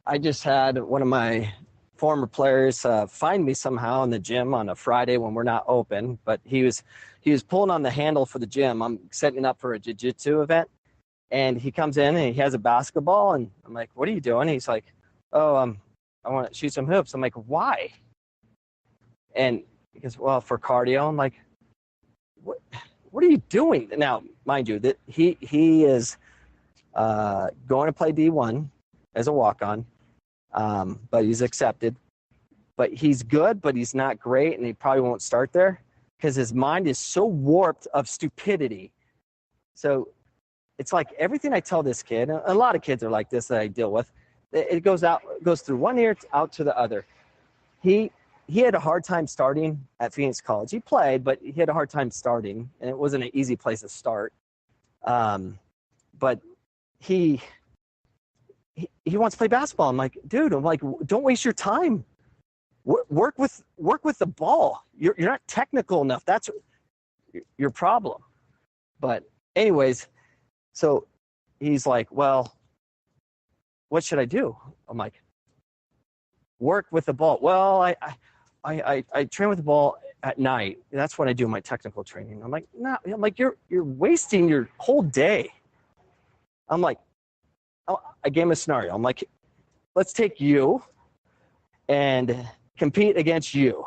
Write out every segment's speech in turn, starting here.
I just had one of my former players find me somehow in the gym on a Friday when we're not open, but he was pulling on the handle for the gym. I'm setting up for a jiu-jitsu event, and he comes in and he has a basketball, and I'm like, "What are you doing?" He's like, "Oh, I want to shoot some hoops." I'm like, "Why?" And he goes, "Well, for cardio." I'm like, "What are you doing?" Now, mind you, that he is going to play D1 as a walk-on, but he's accepted. But he's good, but he's not great, and he probably won't start there because his mind is so warped of stupidity. So it's like everything I tell this kid, and a lot of kids are like this that I deal with, it goes through one ear out to the other. He had a hard time starting at Phoenix College. He played, but he had a hard time starting, and it wasn't an easy place to start. But he wants to play basketball. I'm like, dude, don't waste your time. Work with the ball. You're not technical enough. That's your problem. But anyways, so he's like, well, what should I do? I'm like, work with the ball. Well, I train with the ball at night. That's when I do my technical training. I'm like, no. I'm like, you're wasting your whole day. I'm like, I gave him a scenario. I'm like, let's take you and compete against you.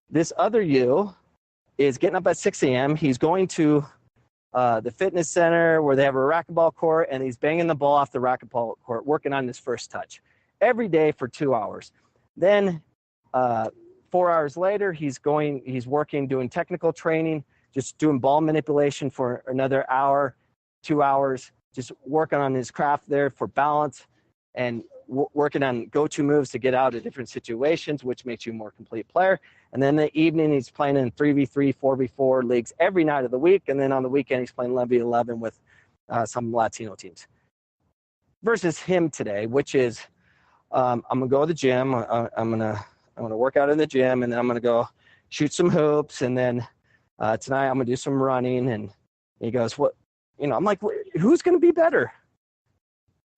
This other you is getting up at 6 a.m. He's going to the fitness center where they have a racquetball court, and he's banging the ball off the racquetball court, working on his first touch every day for 2 hours. Then 4 hours later, he's working, doing technical training, just doing ball manipulation for another hour, 2 hours, just working on his craft there for balance and working on go-to moves to get out of different situations, which makes you a more complete player. And then in the evening, he's playing in 3v3, 4v4 leagues every night of the week. And then on the weekend, he's playing 11v11 with some Latino teams. Versus him today, which is I'm going to go to the gym. I'm going to work out in the gym, and then I'm going to go shoot some hoops. And then tonight I'm going to do some running. And he goes, what? I'm like, who's going to be better?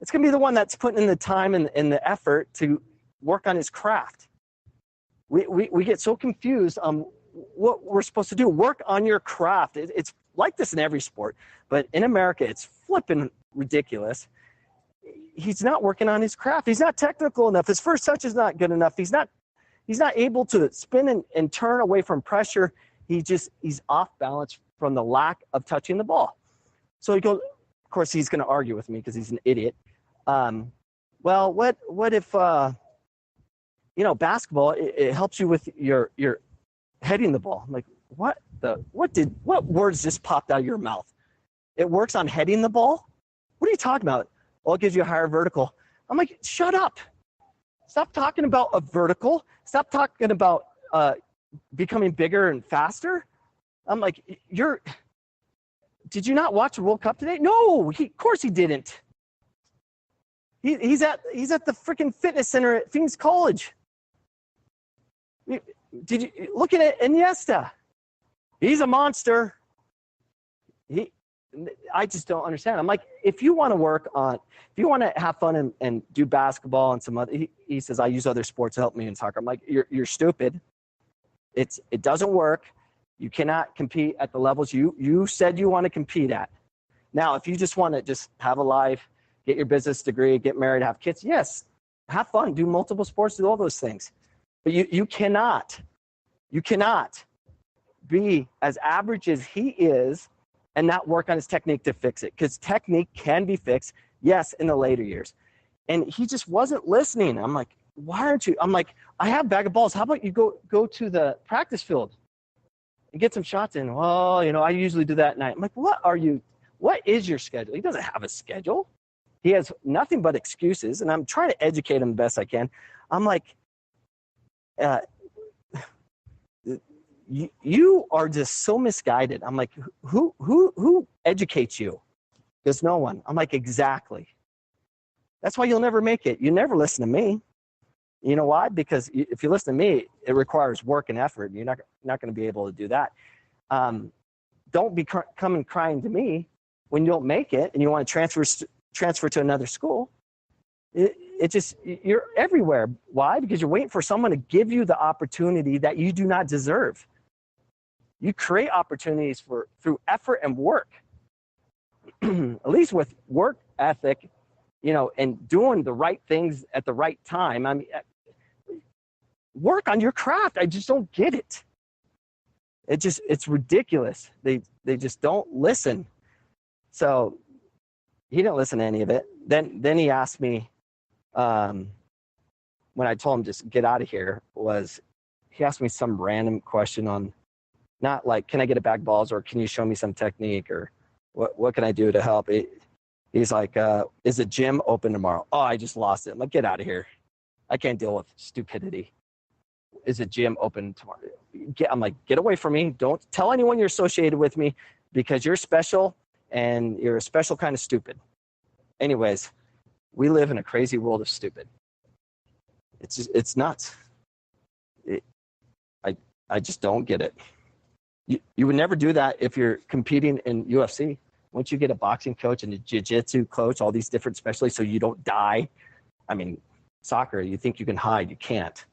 It's going to be the one that's putting in the time and the effort to work on his craft. We get so confused on what we're supposed to do. Work on your craft. It's like this in every sport, but in America, it's flipping ridiculous. He's not working on his craft. He's not technical enough. His first touch is not good enough. He's not able to spin and turn away from pressure. He's off balance from the lack of touching the ball. So he goes, of course, he's going to argue with me because he's an idiot. Well, what if, basketball, it helps you with your heading the ball. I'm like, what words just popped out of your mouth? It works on heading the ball? What are you talking about? Well, it gives you a higher vertical. I'm like, shut up. Stop talking about a vertical. Stop talking about becoming bigger and faster. I'm like, did you not watch the World Cup today? No, of course he didn't. He's at the freaking fitness center at Phoenix College. Did you look at Iniesta? He's a monster. I just don't understand. I'm like, if you want to have fun and do basketball and some other, he says, I use other sports to help me in soccer. I'm like, you're stupid. It doesn't work. You cannot compete at the levels you said you want to compete at. Now, if you just want to just have a life, get your business degree, get married, have kids, yes, have fun, do multiple sports, do all those things. But you cannot be as average as he is and not work on his technique to fix it, because technique can be fixed, yes, in the later years. And he just wasn't listening. I'm like, why aren't you? I'm like, I have a bag of balls. How about you go to the practice field and get some shots in? Well, I usually do that at night. I'm like, what is your schedule? He doesn't have a schedule. He has nothing but excuses, and I'm trying to educate him the best I can. I'm like, you are just so misguided. I'm like, who educates you? There's no one. I'm like, exactly. That's why you'll never make it. You never listen to me. You know why? Because if you listen to me, it requires work and effort. And you're not going to be able to do that. Don't be coming crying to me when you don't make it and you want to transfer to another school. you're everywhere. Why? Because you're waiting for someone to give you the opportunity that you do not deserve. You create opportunities through effort and work. At least with work ethic, and doing the right things at the right time. I mean, work on your craft. I just don't get it. It's ridiculous. They just don't listen. So he didn't listen to any of it. Then he asked me, when I told him just get out of here, he asked me some random question on, not like, can I get a back balls, or can you show me some technique, or what can I do to help? He's like, is the gym open tomorrow? Oh, I just lost it. I'm like, get out of here. I can't deal with stupidity. Is the gym open tomorrow? I'm like, get away from me. Don't tell anyone you're associated with me, because you're special and you're a special kind of stupid. Anyways, we live in a crazy world of stupid. It's nuts. I just don't get it. You would never do that if you're competing in UFC. Once you get a boxing coach and a jiu-jitsu coach, all these different specialties, so you don't die. I mean, soccer, you think you can hide, you can't.